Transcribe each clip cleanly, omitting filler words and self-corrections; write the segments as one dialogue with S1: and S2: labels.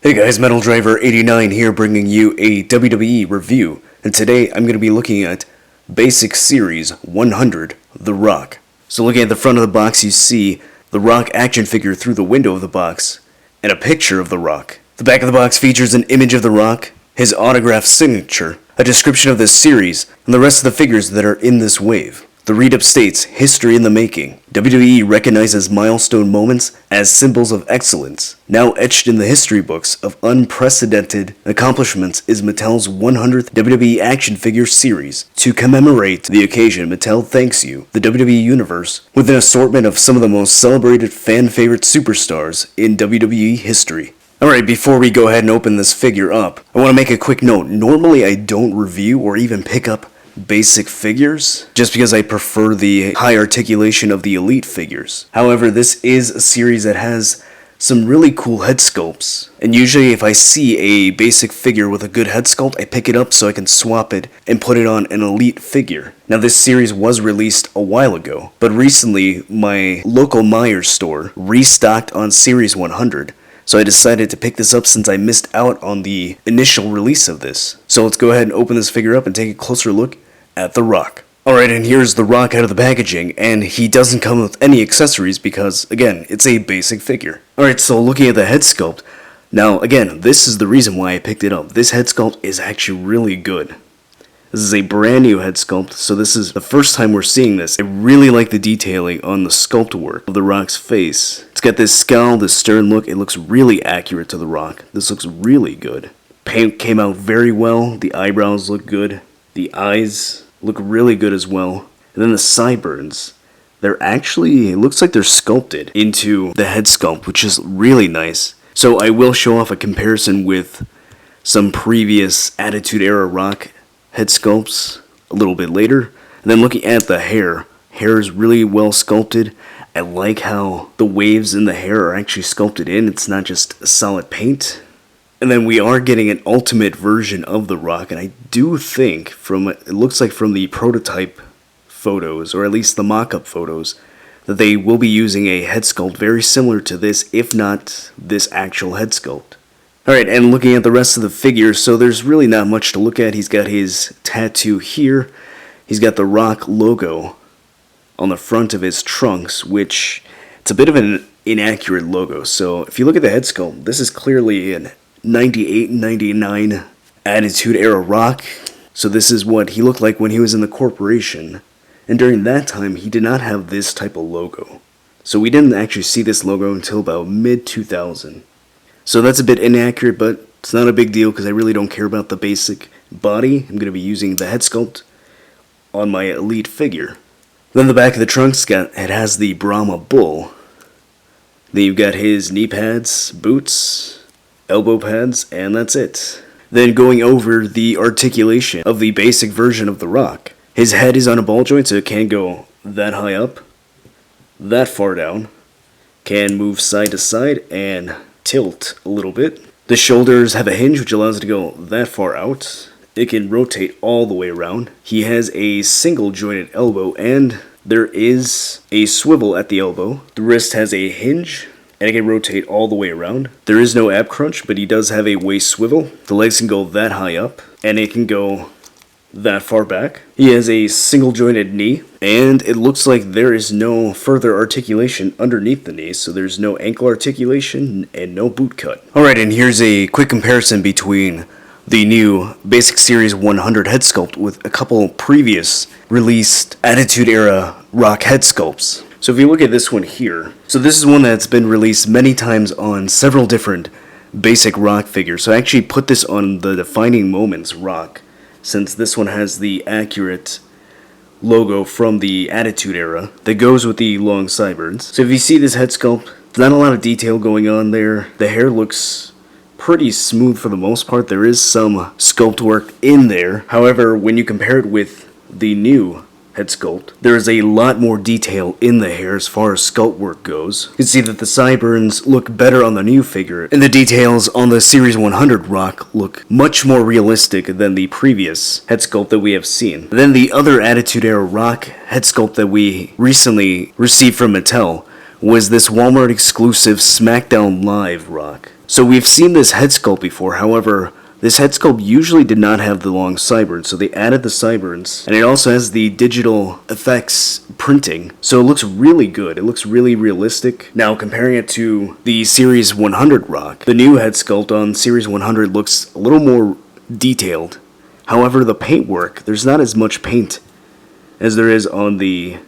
S1: Hey guys, Metal Driver 89 here bringing you a WWE review, and today I'm going to be looking at Basic Series 100, The Rock. So looking at the front of the box you see The Rock action figure through the window of the box, and a picture of The Rock. The back of the box features an image of The Rock, his autographed signature, a description of this series, and the rest of the figures that are in this wave. The read-up states, History in the Making. WWE recognizes milestone moments as symbols of excellence. Now etched in the history books of unprecedented accomplishments is Mattel's 100th WWE action figure series. To commemorate the occasion, Mattel thanks you, the WWE Universe, with an assortment of some of the most celebrated fan-favorite superstars in WWE history. Alright, before we go ahead and open this figure up, I want to make a quick note. Normally I don't review or even pick up basic figures, just because I prefer the high articulation of the elite figures. However, this is a series that has some really cool head sculpts, and usually if I see a basic figure with a good head sculpt, I pick it up so I can swap it and put it on an elite figure. Now this series was released a while ago, but recently my local Myers store restocked on Series 100, so I decided to pick this up since I missed out on the initial release of this. So let's go ahead and open this figure up and take a closer look at The Rock. Alright, and here's The Rock out of the packaging, and he doesn't come with any accessories because, again, it's a basic figure. Alright, so looking at the head sculpt, now again, this is the reason why I picked it up. This head sculpt is actually really good. This is a brand new head sculpt, so this is the first time we're seeing this. I really like the detailing on the sculpt work of The Rock's face. It's got this scowl, this stern look. It looks really accurate to The Rock. This looks really good. Paint came out very well. The eyebrows look good. The eyes look really good as well. And then the sideburns. They're actually, it looks like they're sculpted into the head sculpt, which is really nice. So I will show off a comparison with some previous Attitude Era Rock head sculpts a little bit later. And then looking at the hair is really well sculpted. I like how the waves in the hair are actually sculpted in. It's not just a solid paint. And then we are getting an ultimate version of The Rock, and I do think it looks like from the prototype photos, or at least the mock-up photos, that they will be using a head sculpt very similar to this, if not this actual head sculpt. Alright, and looking at the rest of the figure, so there's really not much to look at. He's got his tattoo here. He's got the Rock logo on the front of his trunks, which it's a bit of an inaccurate logo. So if you look at the head sculpt, this is clearly an 98, 99 Attitude Era Rock. So this is what he looked like when he was in the corporation. And during that time, he did not have this type of logo. So we didn't actually see this logo until about mid-2000. So that's a bit inaccurate, but it's not a big deal because I really don't care about the basic body. I'm going to be using the head sculpt on my elite figure. Then the back of the trunks, it has the Brahma Bull. Then you've got his knee pads, boots, elbow pads, and that's it. Then going over the articulation of the basic version of The Rock. His head is on a ball joint, so it can go that high up, that far down, can move side to side, and tilt a little bit. The shoulders have a hinge, which allows it to go that far out. It can rotate all the way around. He has a single jointed elbow, and there is a swivel at the elbow. The wrist has a hinge, and it can rotate all the way around. There is no ab crunch, but he does have a waist swivel. The legs can go that high up, and it can go that far back. He has a single jointed knee, and it looks like there is no further articulation underneath the knee, so there's no ankle articulation and no boot cut. Alright, and here's a quick comparison between the new Basic Series 100 head sculpt with a couple previous released Attitude Era Rock head sculpts. So if you look at this one here, so this is one that's been released many times on several different basic Rock figures. So I actually put this on the Defining Moments Rock, since this one has the accurate logo from the Attitude Era that goes with the long sideburns. So if you see this head sculpt, there's not a lot of detail going on there. The hair looks pretty smooth for the most part. There is some sculpt work in there. However, when you compare it with the new head sculpt, there is a lot more detail in the hair as far as sculpt work goes. You can see that the sideburns look better on the new figure, and the details on the Series 100 Rock look much more realistic than the previous head sculpt that we have seen. Then the other Attitude Era Rock head sculpt that we recently received from Mattel was this Walmart exclusive SmackDown Live Rock. So we've seen this head sculpt before, however, this head sculpt usually did not have the long sideburns, so they added the sideburns, and it also has the digital effects printing, so it looks really good. It looks really realistic. Now, comparing it to the Series 100 Rock, the new head sculpt on Series 100 looks a little more detailed. However, the paintwork, there's not as much paint as there is on the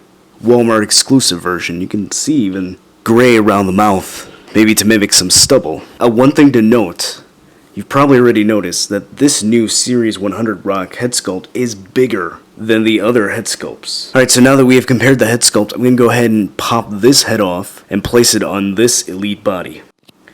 S1: Walmart exclusive version. You can see even gray around the mouth, maybe to mimic some stubble. One thing to note, you've probably already noticed that this new Series 100 Rock head sculpt is bigger than the other head sculpts. Alright, so now that we have compared the head sculpt, I'm going to go ahead and pop this head off and place it on this Elite body.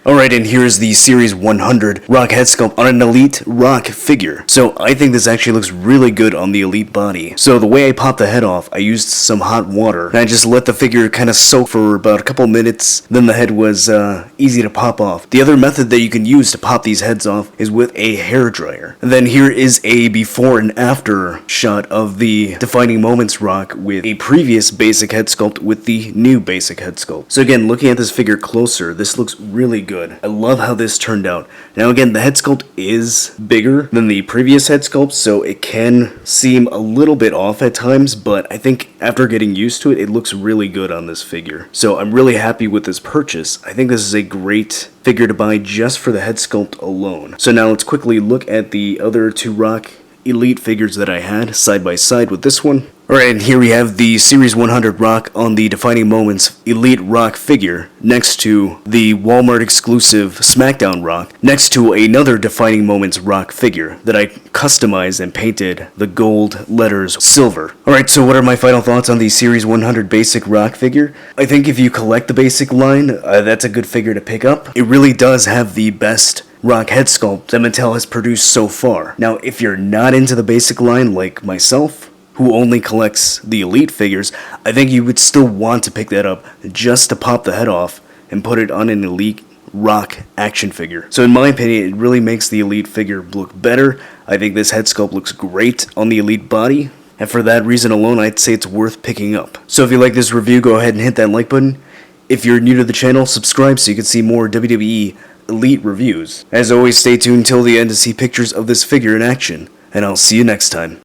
S1: Alright, and here's the Series 100 Rock head sculpt on an Elite Rock figure. So I think this actually looks really good on the Elite body. So the way I popped the head off, I used some hot water, and I just let the figure kind of soak for about a couple minutes, then the head was easy to pop off. The other method that you can use to pop these heads off is with a hairdryer. And then here is a before and after shot of the Defining Moments Rock with a previous basic head sculpt with the new basic head sculpt. So again, looking at this figure closer, this looks really good. I love how this turned out. Now again, the head sculpt is bigger than the previous head sculpt, so it can seem a little bit off at times, but I think after getting used to it, it looks really good on this figure. So I'm really happy with this purchase. I think this is a great figure to buy just for the head sculpt alone. So now let's quickly look at the other two Rock Elite figures that I had side by side with this one. Alright, and here we have the Series 100 Rock on the Defining Moments Elite Rock figure next to the Walmart exclusive SmackDown Rock, next to another Defining Moments Rock figure that I customized and painted the gold letters silver. Alright, so what are my final thoughts on the Series 100 Basic Rock figure? I think if you collect the basic line, that's a good figure to pick up. It really does have the best Rock head sculpt that Mattel has produced so far. Now, if you're not into the basic line like myself, who only collects the Elite figures, I think you would still want to pick that up just to pop the head off and put it on an Elite Rock action figure. So in my opinion, it really makes the Elite figure look better. I think this head sculpt looks great on the Elite body, and for that reason alone, I'd say it's worth picking up. So if you like this review, go ahead and hit that like button. If you're new to the channel, subscribe so you can see more WWE Elite reviews. As always, stay tuned till the end to see pictures of this figure in action, and I'll see you next time.